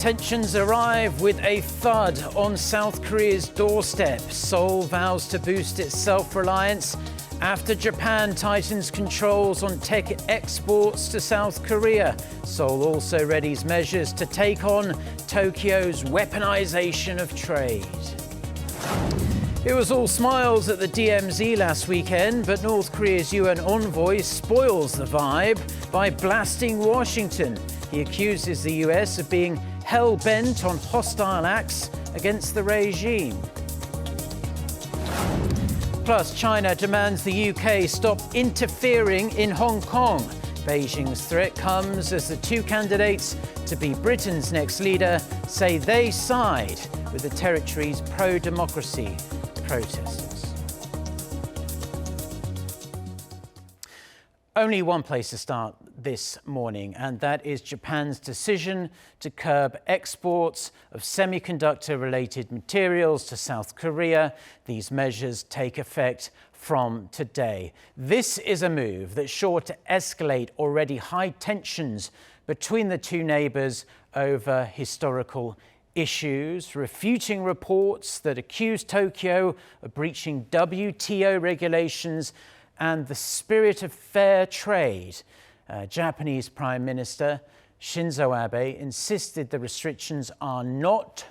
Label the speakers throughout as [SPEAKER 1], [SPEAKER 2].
[SPEAKER 1] Tensions arrive with a thud on South Korea's doorstep. Seoul vows to boost its self-reliance after Japan tightens controls on tech exports to South Korea. Seoul also readies measures to take on Tokyo's weaponization of trade. It was all smiles at the DMZ last weekend, but North Korea's UN envoy spoils the vibe by blasting Washington. He accuses the US of being hell-bent on hostile acts against the regime. Plus, China demands the UK stop interfering in Hong Kong. Beijing's threat comes as the two candidates to be Britain's next leader say they side with the territory's pro-democracy protesters. Only one place to start this morning, and that is Japan's decision to curb exports of semiconductor-related materials to South Korea. These measures take effect from today. This is a move that's sure to escalate already high tensions between the two neighbours over historical issues, refuting reports that accuse Tokyo of breaching WTO regulations and the spirit of fair trade. Japanese Prime Minister Shinzo Abe insisted the restrictions are not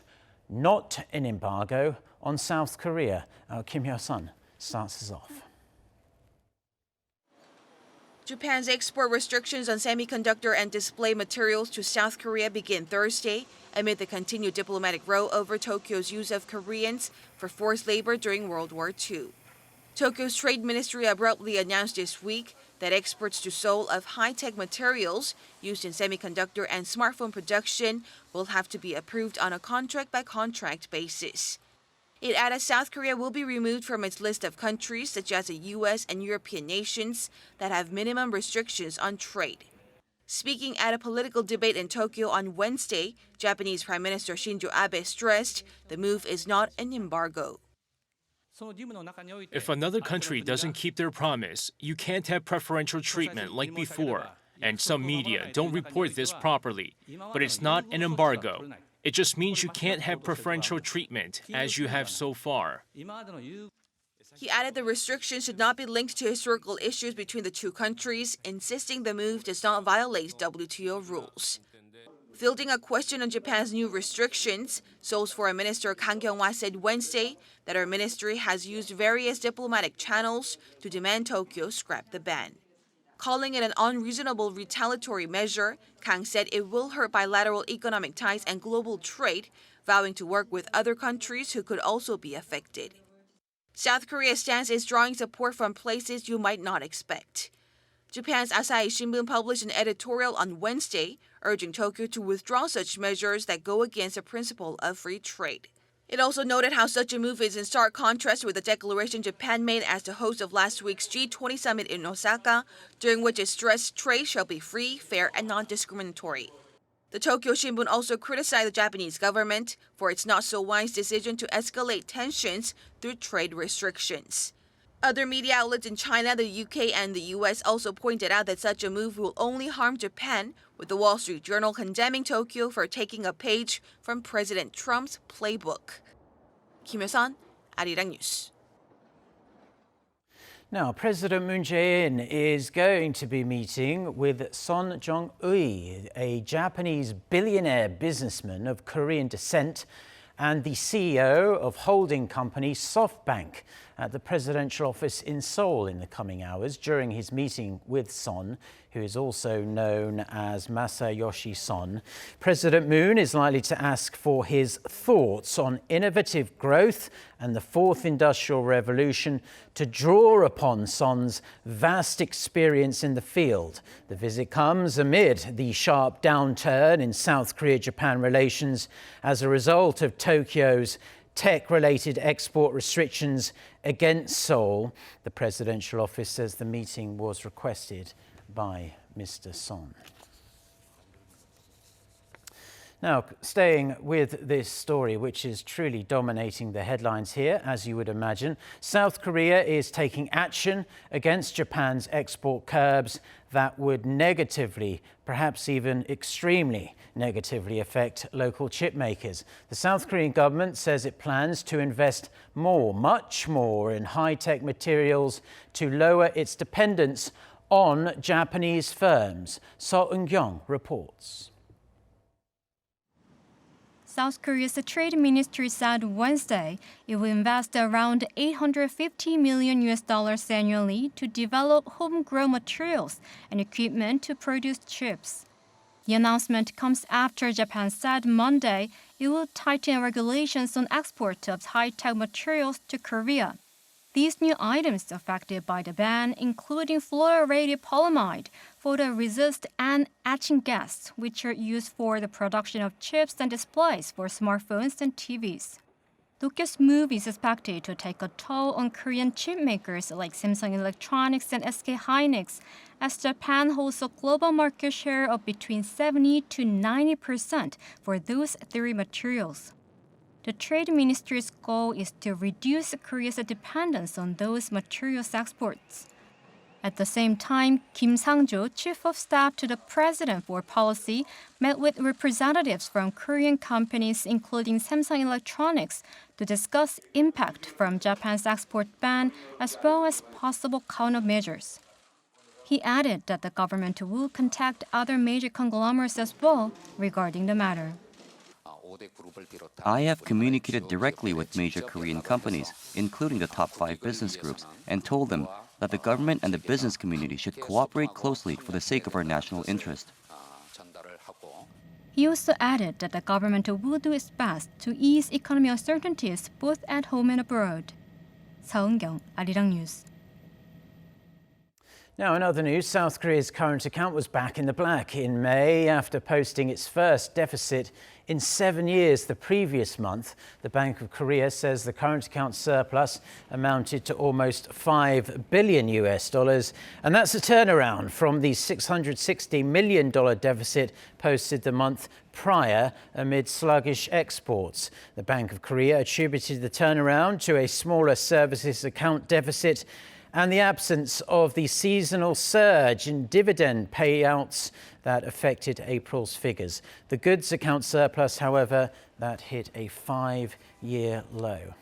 [SPEAKER 1] an embargo on South Korea. Kim Hyo-sun starts us off.
[SPEAKER 2] Japan's export restrictions on semiconductor and display materials to South Korea begin Thursday amid the continued diplomatic row over Tokyo's use of Koreans for forced labor during World War II. Tokyo's trade ministry abruptly announced this week that exports to Seoul of high-tech materials used in semiconductor and smartphone production will have to be approved on a contract-by-contract basis. It added South Korea will be removed from its list of countries such as the U.S. and European nations that have minimum restrictions on trade. Speaking at a political debate in Tokyo on Wednesday, Japanese Prime Minister Shinzo Abe stressed the move is not an embargo.
[SPEAKER 3] If another country doesn't keep their promise, you can't have preferential treatment like before. And some media don't report this properly. But it's not an embargo. It just means you can't have preferential treatment as you have so far.
[SPEAKER 2] He added the restrictions should not be linked to historical issues between the two countries, insisting the move does not violate WTO rules. Fielding a question on Japan's new restrictions, Seoul's Foreign Minister Kang Kyung-hwa said Wednesday that her ministry has used various diplomatic channels to demand Tokyo scrap the ban. Calling it an unreasonable retaliatory measure, Kang said it will hurt bilateral economic ties and global trade, vowing to work with other countries who could also be affected. South Korea's stance is drawing support from places you might not expect. Japan's Asahi Shimbun published an editorial on Wednesday urging Tokyo to withdraw such measures that go against the principle of free trade. It also noted how such a move is in stark contrast with the declaration Japan made as the host of last week's G20 summit in Osaka, during which it stressed trade shall be free, fair, and non-discriminatory. The Tokyo Shimbun also criticized the Japanese government for its not-so-wise decision to escalate tensions through trade restrictions. Other media outlets in China, the UK, and the US also pointed out that such a move will only harm Japan, with the Wall Street Journal condemning Tokyo for taking a page from President Trump's playbook. Kim Hyo-sun, Arirang News.
[SPEAKER 1] Now, President Moon Jae-in is going to be meeting with Son Jong-ui, a Japanese billionaire businessman of Korean descent and the CEO of holding company SoftBank, at the presidential office in Seoul in the coming hours. During his meeting with Son, who is also known as Masayoshi Son, President Moon is likely to ask for his thoughts on innovative growth and the fourth industrial revolution, to draw upon Son's vast experience in the field. The visit comes amid the sharp downturn in South Korea-Japan relations as a result of Tokyo's tech-related export restrictions against Seoul. The presidential office says the meeting was requested by Mr. Son. Now, staying with this story, which is truly dominating the headlines here, as you would imagine, South Korea is taking action against Japan's export curbs that would negatively, perhaps even extremely negatively affect local chip makers. The South Korean government says it plans to invest more, much more, in high-tech materials to lower its dependence on Japanese firms. So Eun-kyung reports.
[SPEAKER 4] South Korea's trade ministry said Wednesday it will invest around $850 million annually to develop homegrown materials and equipment to produce chips. The announcement comes after Japan said Monday it will tighten regulations on export of high-tech materials to Korea. These new items affected by the ban, including fluorinated polyamide, photoresist, and etching gas, which are used for the production of chips and displays for smartphones and TVs. Nokia's move is expected to take a toll on Korean chip makers like Samsung Electronics and SK Hynix, as Japan holds a global market share of between 70 to 90% for those three materials. The Trade Ministry's goal is to reduce Korea's dependence on those materials exports. At the same time, Kim Sang-jo, Chief of Staff to the President for Policy, met with representatives from Korean companies including Samsung Electronics to discuss impact from Japan's export ban as well as possible countermeasures. He added that the government will contact other major conglomerates as well regarding the matter.
[SPEAKER 5] I have communicated directly with major Korean companies, including the top 5 business groups, and told them that the government and the business community should cooperate closely for the sake of our national interest.
[SPEAKER 4] He also added that the government will do its best to ease economic uncertainties both at home and abroad. 서은경, Arirang News.
[SPEAKER 1] Now, in other news, South Korea's current account was back in the black in May after posting its first deficit in 7 years the previous month. The Bank of Korea says the current account surplus amounted to almost $5 billion, and that's a turnaround from the $660 million deficit posted the month prior amid sluggish exports. The Bank of Korea attributed the turnaround to a smaller services account deficit and the absence of the seasonal surge in dividend payouts that affected April's figures. The goods account surplus, however, that hit a 5-year low.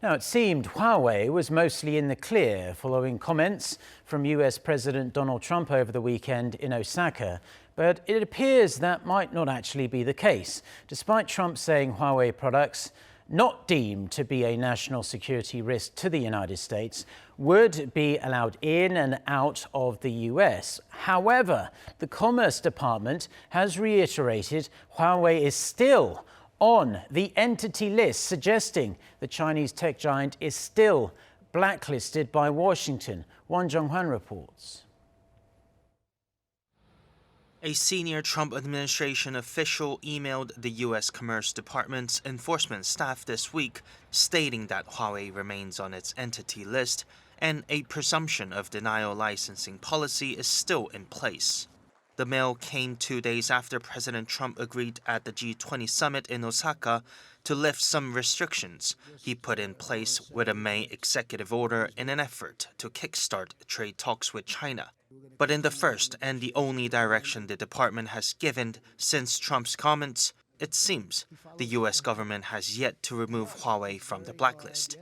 [SPEAKER 1] Now, it seemed Huawei was mostly in the clear following comments from US President Donald Trump over the weekend in Osaka, but it appears that might not actually be the case, despite Trump saying Huawei products not deemed to be a national security risk to the United States would be allowed in and out of the US. However, the Commerce Department has reiterated Huawei is still on the entity list, suggesting the Chinese tech giant is still blacklisted by Washington. Won Jung-hwan reports.
[SPEAKER 6] A senior Trump administration official emailed the U.S. Commerce Department's enforcement staff this week, stating that Huawei remains on its entity list and a presumption of denial licensing policy is still in place. The mail came 2 days after President Trump agreed at the G20 summit in Osaka to lift some restrictions he put in place with a May executive order in an effort to kickstart trade talks with China. But in the first and the only direction the department has given since Trump's comments, it seems the U.S. government has yet to remove Huawei from the blacklist.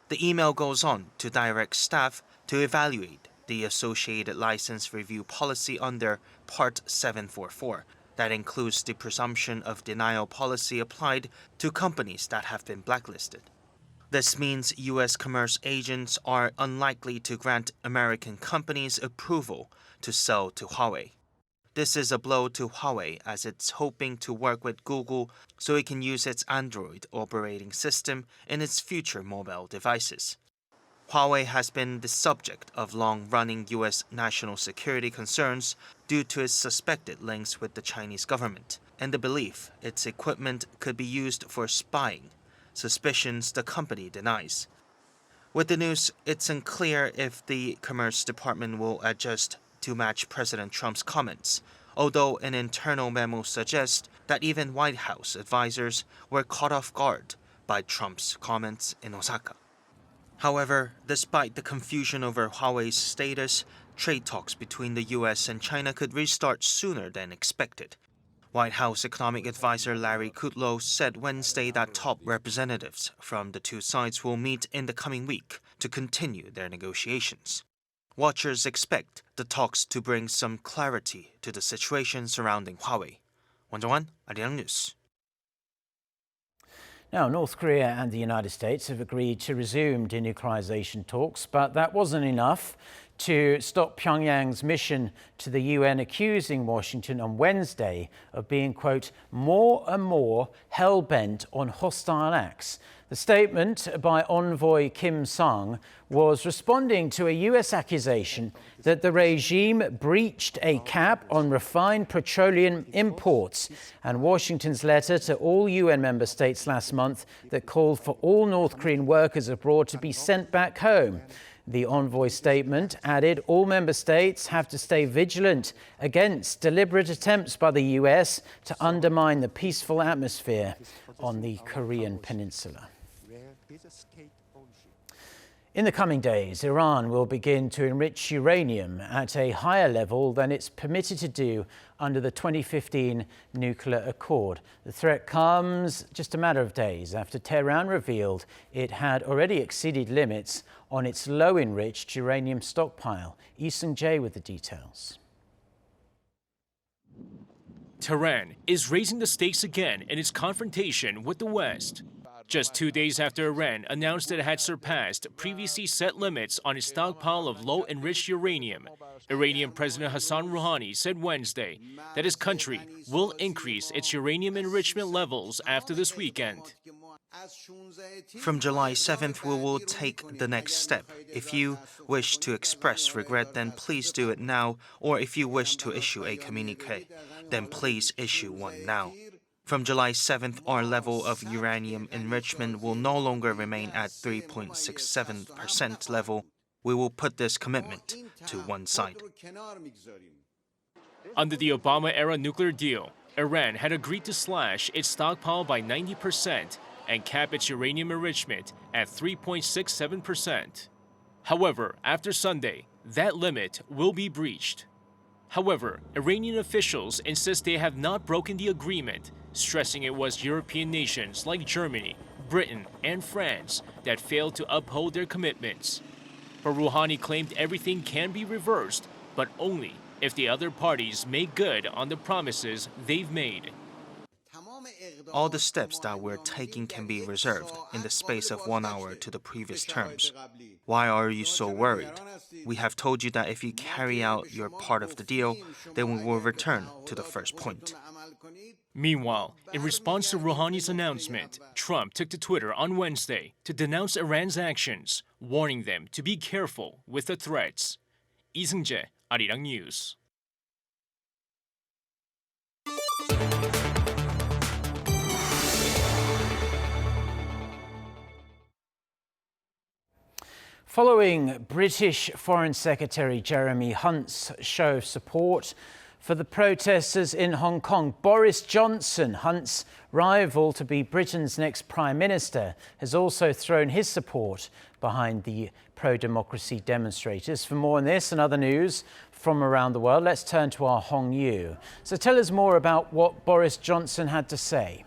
[SPEAKER 6] The email goes on to direct staff to evaluate the associated license review policy under Part 744. That includes the presumption of denial policy applied to companies that have been blacklisted. This means U.S. commerce agents are unlikely to grant American companies approval to sell to Huawei. This is a blow to Huawei as it's hoping to work with Google so it can use its Android operating system in its future mobile devices. Huawei has been the subject of long-running U.S. national security concerns due to its suspected links with the Chinese government and the belief its equipment could be used for spying, suspicions the company denies. With the news, it's unclear if the Commerce Department will adjust to match President Trump's comments, although an internal memo suggests that even White House advisors were caught off guard by Trump's comments in Osaka. However, despite the confusion over Huawei's status, trade talks between the US and China could restart sooner than expected. White House economic advisor Larry Kudlow said Wednesday that top representatives from the two sides will meet in the coming week to continue their negotiations. Watchers expect the talks to bring some clarity to the situation surrounding Huawei. 원정환, Arirang News.
[SPEAKER 1] Now, North Korea and the United States have agreed to resume denuclearization talks, but that wasn't enough to stop Pyongyang's mission to the UN, accusing Washington on Wednesday of being, quote, more and more hell-bent on hostile acts. The statement by envoy Kim Sung was responding to a US accusation that the regime breached a cap on refined petroleum imports and Washington's letter to all UN member states last month that called for all North Korean workers abroad to be sent back home. The envoy statement added all member states have to stay vigilant against deliberate attempts by the US to undermine the peaceful atmosphere on the Korean peninsula. In the coming days, Iran will begin to enrich uranium at a higher level than it's permitted to do under the 2015 nuclear accord. The threat comes just a matter of days after Tehran revealed it had already exceeded limits on its low-enriched uranium stockpile. Jaein with the details.
[SPEAKER 3] Tehran is raising the stakes again in its confrontation with the West. Just 2 days after Iran announced that it had surpassed previously set limits on its stockpile of low-enriched uranium, Iranian President Hassan Rouhani said Wednesday that his country will increase its uranium enrichment levels after this weekend.
[SPEAKER 6] From July 7th, we will take the next step. If you wish to express regret, then please do it now, or if you wish to issue a communique, then please issue one now. From July 7th, our level of uranium enrichment will no longer remain at 3.67% level. We will put this commitment to one side.
[SPEAKER 3] Under the Obama-era nuclear deal, Iran had agreed to slash its stockpile by 90% and cap its uranium enrichment at 3.67%. However, after Sunday, that limit will be breached. However, Iranian officials insist they have not broken the agreement, stressing it was European nations like Germany, Britain, and France that failed to uphold their commitments. But Rouhani claimed everything can be reversed, but only if the other parties make good on the promises they've made.
[SPEAKER 6] All the steps that we're taking can be reserved in the space of 1 hour to the previous terms. Why are you so worried? We have told you that if you carry out your part of the deal, then we will return to the first point.
[SPEAKER 3] Meanwhile, in response to Rouhani's announcement, Trump took to Twitter on Wednesday to denounce Iran's actions, warning them to be careful with the threats. 이승재, Arirang News.
[SPEAKER 1] Following British Foreign Secretary Jeremy Hunt's show of support for the protesters in Hong Kong, Boris Johnson, Hunt's rival to be Britain's next Prime Minister, has also thrown his support behind the pro-democracy demonstrators. For more on this and other news from around the world, let's turn to our Hong Yu. So tell us more about what Boris Johnson had to say.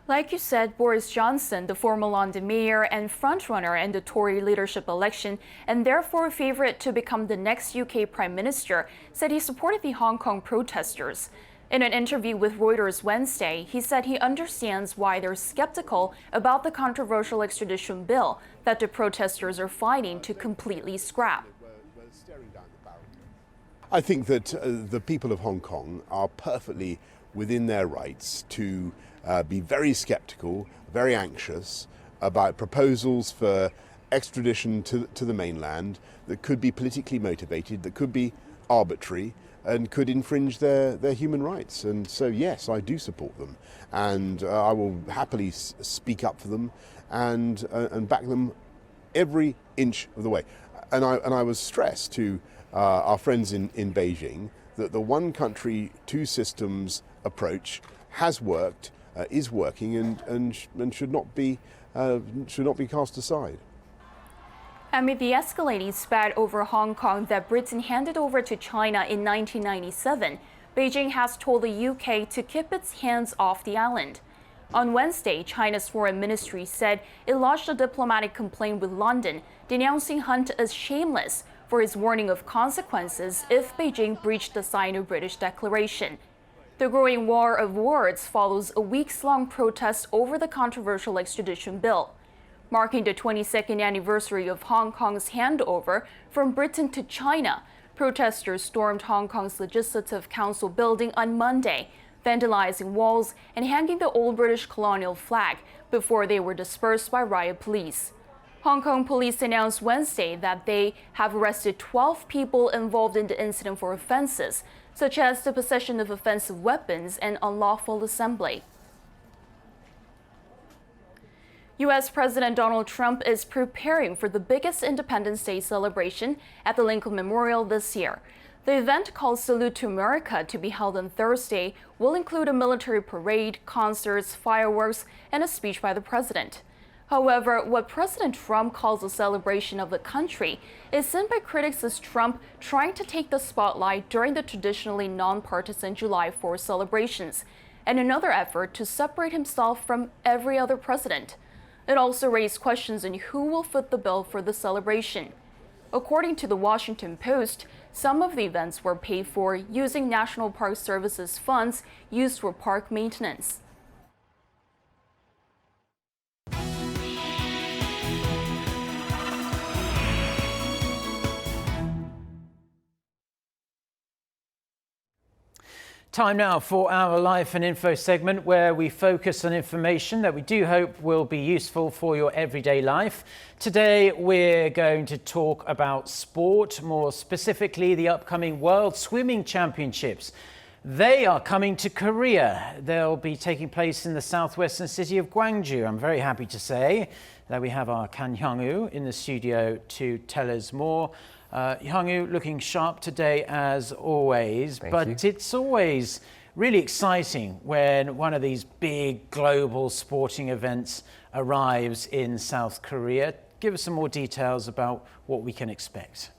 [SPEAKER 7] Like you said, Boris Johnson, the former London mayor and frontrunner in the Tory leadership election, and therefore a favorite to become the next UK Prime Minister, said he supported the Hong Kong protesters. In an interview with Reuters Wednesday, he said he understands why they're skeptical about the controversial extradition bill that the protesters are fighting to completely scrap.
[SPEAKER 8] I think that the people of Hong Kong are perfectly within their rights to be very skeptical, very anxious about proposals for extradition to the mainland that could be politically motivated, that could be arbitrary and could infringe their human rights. And so, yes, I do support them. And I will happily speak up for them and back them every inch of the way. And I was stressed to our friends in Beijing that the one country, two systems approach has worked, is working, and should not be cast aside.
[SPEAKER 7] Amid the escalating spat over Hong Kong that Britain handed over to China in 1997, Beijing has told the UK to keep its hands off the island. On Wednesday, China's foreign ministry said it lodged a diplomatic complaint with London, denouncing Hunt as shameless for his warning of consequences if Beijing breached the Sino-British declaration. The growing war of words follows a weeks-long protest over the controversial extradition bill. Marking the 22nd anniversary of Hong Kong's handover from Britain to China, protesters stormed Hong Kong's Legislative Council building on Monday, vandalizing walls and hanging the old British colonial flag before they were dispersed by riot police. Hong Kong police announced Wednesday that they have arrested 12 people involved in the incident for offenses, such as the possession of offensive weapons and unlawful assembly. U.S. President Donald Trump is preparing for the biggest Independence Day celebration at the Lincoln Memorial this year. The event, called Salute to America, to be held on Thursday, will include a military parade, concerts, fireworks, and a speech by the president. However, what President Trump calls a celebration of the country is seen by critics as Trump trying to take the spotlight during the traditionally nonpartisan July 4th celebrations, and another effort to separate himself from every other president. It also raised questions on who will foot the bill for the celebration. According to the Washington Post, some of the events were paid for using National Park Service's funds used for park maintenance.
[SPEAKER 1] Time now for our Life and Info segment, where we focus on information that we do hope will be useful for your everyday life. Today we're going to talk about sport, more specifically the upcoming World Swimming Championships. They are coming to Korea. They'll be taking place in the southwestern city of Gwangju. I'm very happy to say that we have our Kan Hyung-woo in the studio to tell us more. Hyung-woo looking sharp today as always, but it's always really exciting when one of these big global sporting events arrives in South Korea. Give us some more details about what we can expect.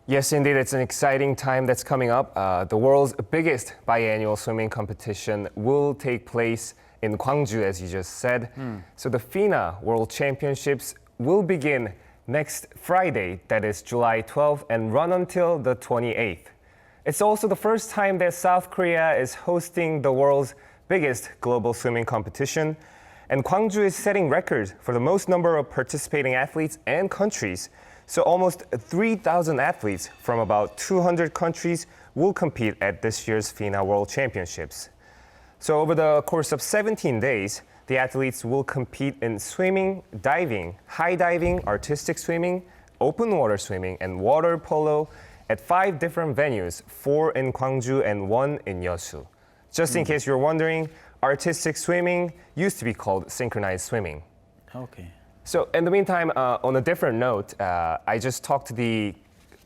[SPEAKER 9] Yes, indeed, it's an exciting time that's coming up. The world's biggest biannual swimming competition will take place in Gwangju, as you just said. So the FINA World Championships will begin next Friday, that is July 12th, and run until the 28th. It's also the first time that South Korea is hosting the world's biggest global swimming competition, and Gwangju is setting records for the most number of participating athletes and countries. So almost 3,000 athletes from about 200 countries will compete at this year's FINA World Championships. So over the course of 17 days, the athletes will compete in swimming, diving, high diving, artistic swimming, open water swimming, and water polo at 5 different venues, 4 in Gwangju and 1 in Yeosu. Just in case you're wondering, artistic swimming used to be called synchronized swimming.
[SPEAKER 1] Okay.
[SPEAKER 9] So in the meantime, on a different note, I just talked to the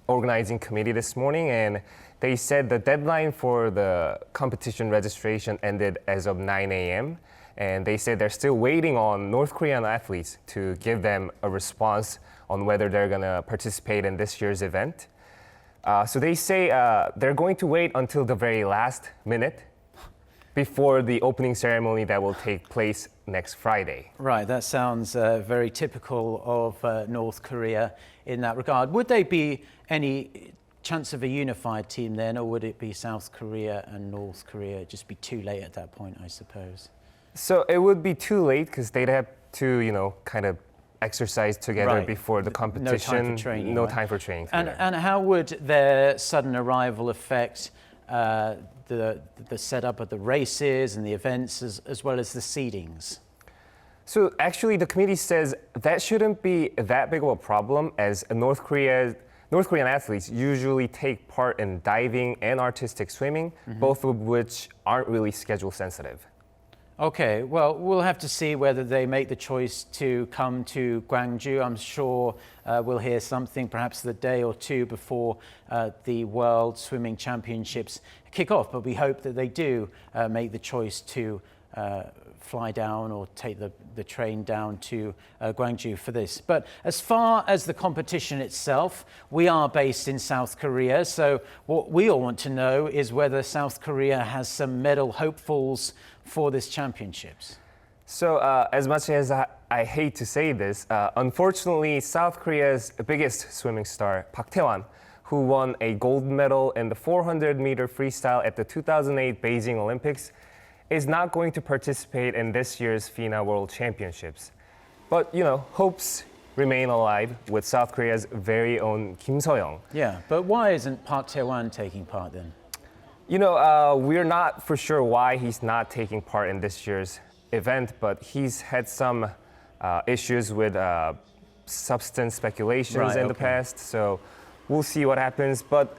[SPEAKER 9] organizing committee this morning, and they said the deadline for the competition registration ended as of 9 a.m. And they said they're still waiting on North Korean athletes to give them a response on whether they're going to participate in this year's event. So they say they're going to wait until the very last minute before the opening ceremony that will take place next Friday.
[SPEAKER 1] Right, that sounds very typical of North Korea in that regard. Would there be any chance of a unified team then, or would it be South Korea and North Korea? It'd just be too late at that point, I suppose.
[SPEAKER 9] So it would be too late because they'd have to, kind of exercise together before the competition.
[SPEAKER 1] No time for training.
[SPEAKER 9] No time for training.
[SPEAKER 1] And how would their sudden arrival affect the setup of the races and the events as well as the seedings?
[SPEAKER 9] So actually, the committee says that shouldn't be that big of a problem, as North Korean athletes usually take part in diving and artistic swimming, both of which aren't really schedule sensitive.
[SPEAKER 1] Okay, well, we'll have to see whether they make the choice to come to Gwangju. I'm sure we'll hear something perhaps the day or two before the World Swimming Championships kick off, but we hope that they do make the choice to fly down or take the train down to Gwangju for this. But as far as the competition itself, we are based in South Korea, so what we all want to know is whether South Korea has some medal hopefuls for this championships.
[SPEAKER 9] So as much as I hate to say this, unfortunately, South Korea's biggest swimming star, Park Tae-wan, who won a gold medal in the 400-meter freestyle at the 2008 Beijing Olympics, is not going to participate in this year's FINA World Championships. But, hopes remain alive with South Korea's very own Kim So-young.
[SPEAKER 1] Yeah, but why isn't Park Tae-wan taking part then?
[SPEAKER 9] We're not for sure why he's not taking part in this year's event, but he's had some issues with substance speculations in the past, so we'll see what happens. But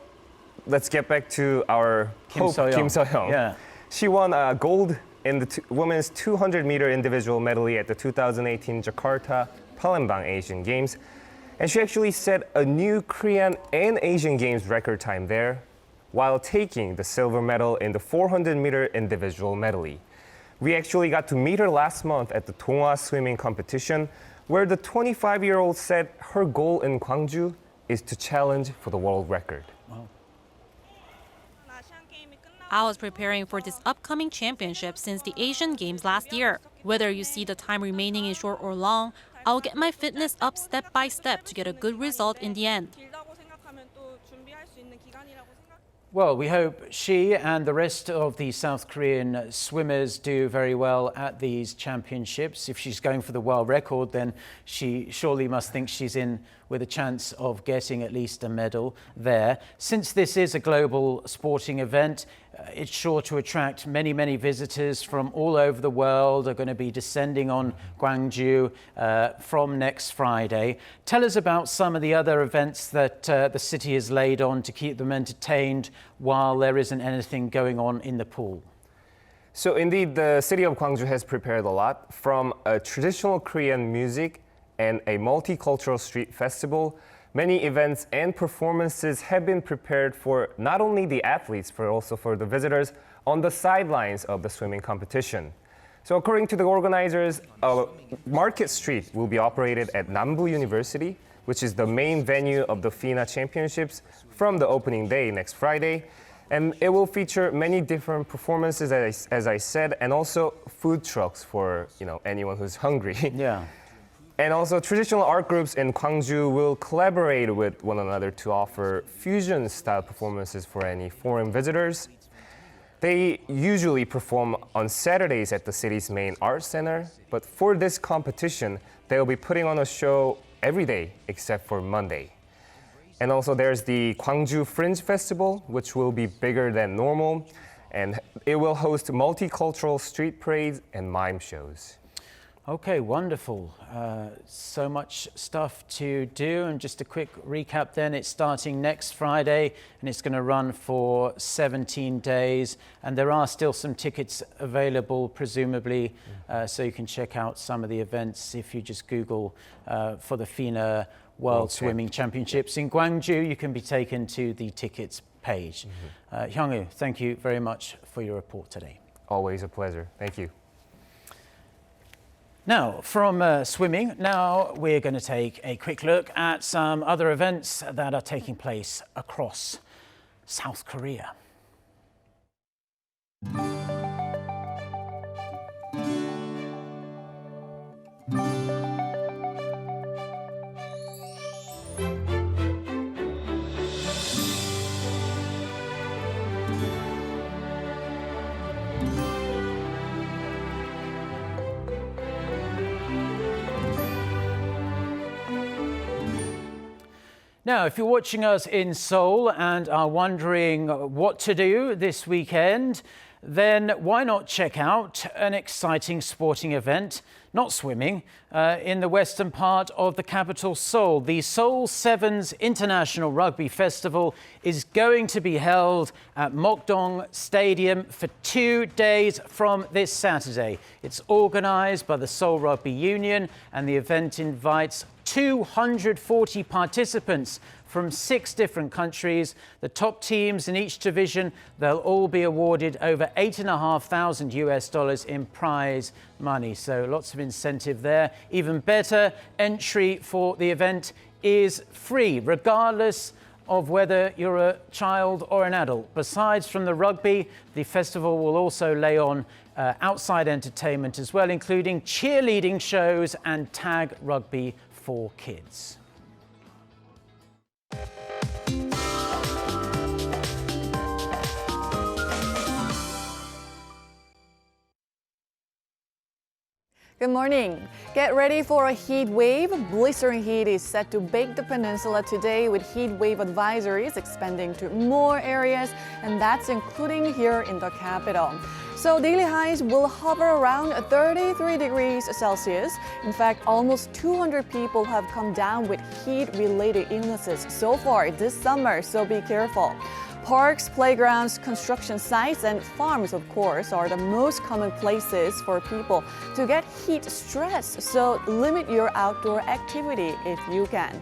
[SPEAKER 9] let's get back to our Kim So-young.
[SPEAKER 1] Yeah.
[SPEAKER 9] She won gold in the women's 200-meter individual medley at the 2018 Jakarta Palembang Asian Games, and she actually set a new Korean and Asian Games record time there, while taking the silver medal in the 400-meter individual medley. We actually got to meet her last month at the Donghwa swimming competition, where the 25-year-old said her goal in Gwangju is to challenge for the world record.
[SPEAKER 1] Wow.
[SPEAKER 10] I was preparing for this upcoming championship since the Asian Games last year. Whether you see the time remaining is short or long, I'll get my fitness up step by step to get a good result in the end.
[SPEAKER 1] Well, we hope she and the rest of the South Korean swimmers do very well at these championships. If she's going for the world record, then she surely must think she's in with a chance of getting at least a medal there. Since this is a global sporting event, it's sure to attract many, many visitors from all over the world are going to be descending on Gwangju from next Friday. Tell us about some of the other events that the city has laid on to keep them entertained while there isn't anything going on in the pool.
[SPEAKER 9] So indeed, the city of Gwangju has prepared a lot, from a traditional Korean music and a multicultural street festival. Many events and performances have been prepared for not only the athletes, but also for the visitors on the sidelines of the swimming competition. So according to the organizers, Market Street will be operated at Nambu University, which is the main venue of the FINA Championships, from the opening day next Friday. And it will feature many different performances, as I said, and also food trucks for anyone who's hungry.
[SPEAKER 1] Yeah.
[SPEAKER 9] And also, traditional art groups in Gwangju will collaborate with one another to offer fusion-style performances for any foreign visitors. They usually perform on Saturdays at the city's main art center, but for this competition, they'll be putting on a show every day except for Monday. And also, there's the Gwangju Fringe Festival, which will be bigger than normal, and it will host multicultural street parades and mime shows.
[SPEAKER 1] Okay, wonderful. So much stuff to do. And just a quick recap then, it's starting next Friday and it's going to run for 17 days. And there are still some tickets available, presumably, so you can check out some of the events if you just Google for the FINA World Swimming Championships in Gwangju. You can be taken to the tickets page. Hyung-woo, thank you very much for your report today.
[SPEAKER 9] Always a pleasure. Thank you.
[SPEAKER 1] Now, from swimming, now we're going to take a quick look at some other events that are taking place across South Korea. Now, if you're watching us in Seoul and are wondering what to do this weekend, then why not check out an exciting sporting event, not not swimming, in the western part of the capital, Seoul. The Seoul Sevens International Rugby Festival is going to be held at Mokdong Stadium for 2 days from this Saturday. It's organised by the Seoul Rugby Union, and the event invites 240 participants from 6 different countries. The top teams in each division, they'll all be awarded over $8,500 in prize money. So lots of incentive there. Even better, entry for the event is free, regardless of whether you're a child or an adult. Besides from the rugby, the festival will also lay on outside entertainment as well, including cheerleading shows and tag rugby for kids.
[SPEAKER 11] Good morning. Get ready for a heat wave. Blistering heat is set to bake the peninsula today, with heat wave advisories expanding to more areas, and that's including here in the capital. So daily highs will hover around 33 degrees Celsius. In fact, almost 200 people have come down with heat-related illnesses so far this summer, so be careful. Parks, playgrounds, construction sites, and farms, of course, are the most common places for people to get heat stress, so limit your outdoor activity if you can.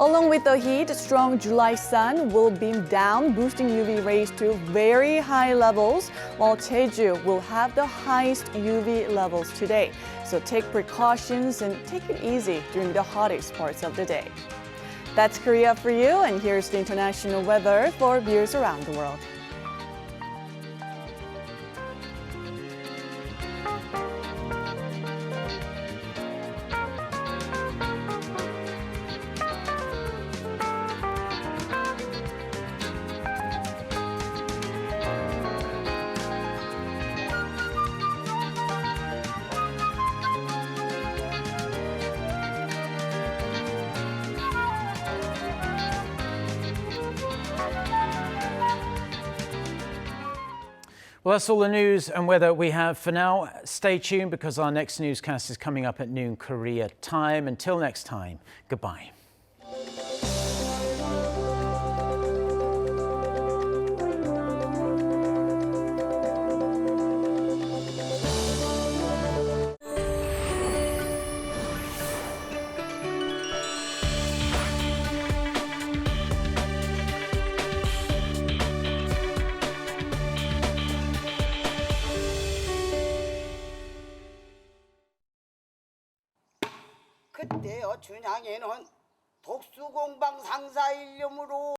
[SPEAKER 11] Along with the heat, strong July sun will beam down, boosting UV rays to very high levels, while Jeju will have the highest UV levels today. So take precautions and take it easy during the hottest parts of the day. That's Korea for you, and here's the international weather for viewers around the world.
[SPEAKER 1] Well, that's all the news and weather we have for now. Stay tuned, because our next newscast is coming up at noon Korea time. Until next time, goodbye.
[SPEAKER 12] 그때요 춘향에는 독수공방 상사 일념으로